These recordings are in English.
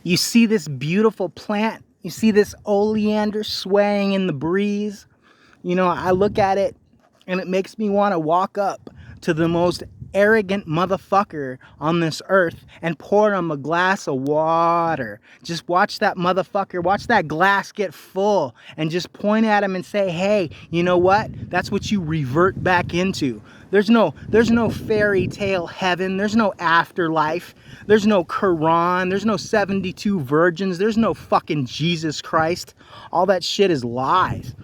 You see this beautiful plant? You see this oleander swaying in the breeze? You know, I look at it and it makes me want to walk up to the most arrogant motherfucker on this earth and pour him a glass of water. Just watch that motherfucker, watch that glass get full and just point at him and say, hey, you know what? That's what you revert back into. There's no fairy tale heaven. There's no afterlife. There's no Quran. There's no 72 virgins. There's no fucking Jesus Christ. All that shit is lies.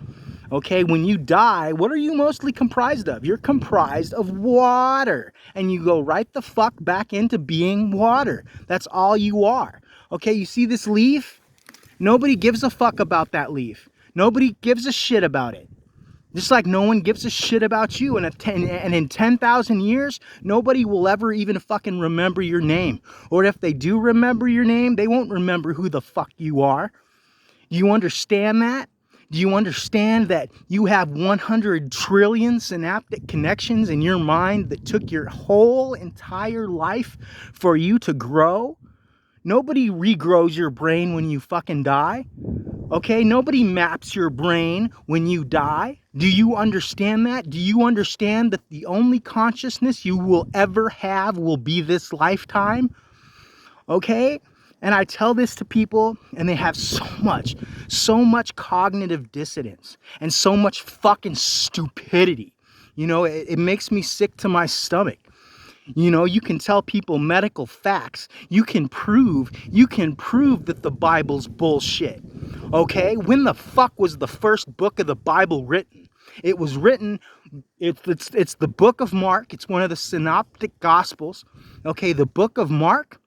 Okay, when you die, what are you mostly comprised of? You're comprised of water. And you go right the fuck back into being water. That's all you are. Okay, you see this leaf? Nobody gives a fuck about that leaf. Nobody gives a shit about it. Just like no one gives a shit about you. And in 10,000 years, nobody will ever even fucking remember your name. Or if they do remember your name, they won't remember who the fuck you are. You understand that? Do you understand that you have 100 trillion synaptic connections in your mind that took your whole entire life for you to grow? Nobody regrows your brain when you fucking die. Okay, nobody maps your brain when you die. Do you understand that? Do you understand that the only consciousness you will ever have will be this lifetime? Okay? And I tell this to people and they have so much cognitive dissonance and so much fucking stupidity. You know, it makes me sick to my stomach. You know, you can tell people medical facts. You can prove that the Bible's bullshit. Okay? When the fuck was the first book of the Bible written? It was written, it's the book of Mark. It's one of the synoptic gospels. Okay, the book of Mark.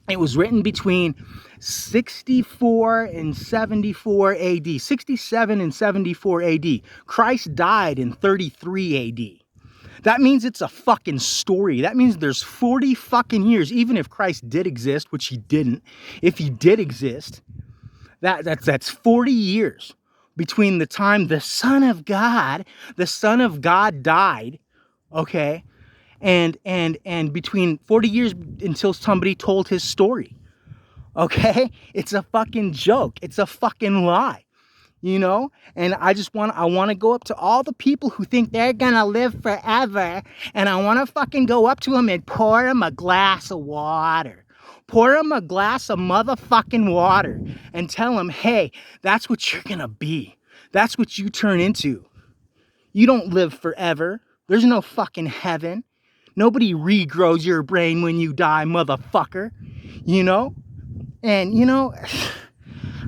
It was written between 64 and 74 AD, 67 and 74 AD. Christ died in 33 AD. That means it's a fucking story. That means there's 40 fucking years, even if Christ did exist, which he didn't. If he did exist, that's 40 years between the time the Son of God died, okay? And between 40 years until somebody told his story. Okay? It's a fucking joke. It's a fucking lie. You know? And I want to go up to all the people who think they're gonna live forever, and I want to fucking go up to them and pour them a glass of water. Pour them a glass of motherfucking water and tell them, hey, that's what you're gonna be. That's what you turn into. You don't live forever. There's no fucking heaven. Nobody regrows your brain when you die, motherfucker. You know? And, you know,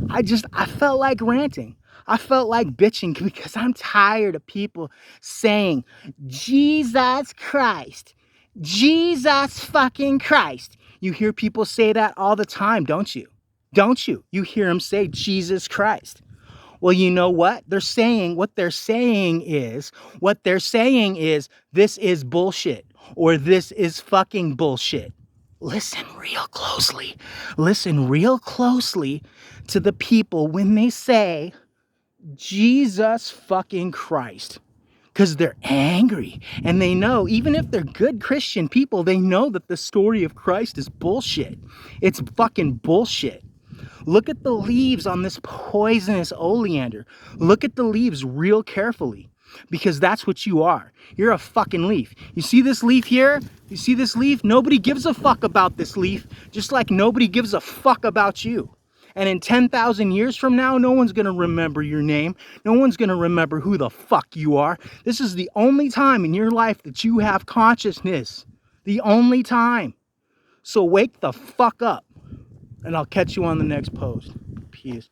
I felt like ranting. I felt like bitching because I'm tired of people saying, Jesus Christ. Jesus fucking Christ. You hear people say that all the time, don't you? Don't you? You hear them say Jesus Christ. Well, you know what? What they're saying is, this is bullshit. Or this is fucking bullshit. Listen real closely. Listen real closely to the people when they say Jesus fucking Christ. Because they're angry. And they know, even if they're good Christian people, they know that the story of Christ is bullshit. It's fucking bullshit. Look at the leaves on this poisonous oleander. Look at the leaves real carefully. Because that's what you are. You're a fucking leaf. You see this leaf here? You see this leaf? Nobody gives a fuck about this leaf, just like nobody gives a fuck about you. And in 10,000 years from now, no one's going to remember your name. No one's going to remember who the fuck you are. This is the only time in your life that you have consciousness. The only time. So wake the fuck up. And I'll catch you on the next post. Peace.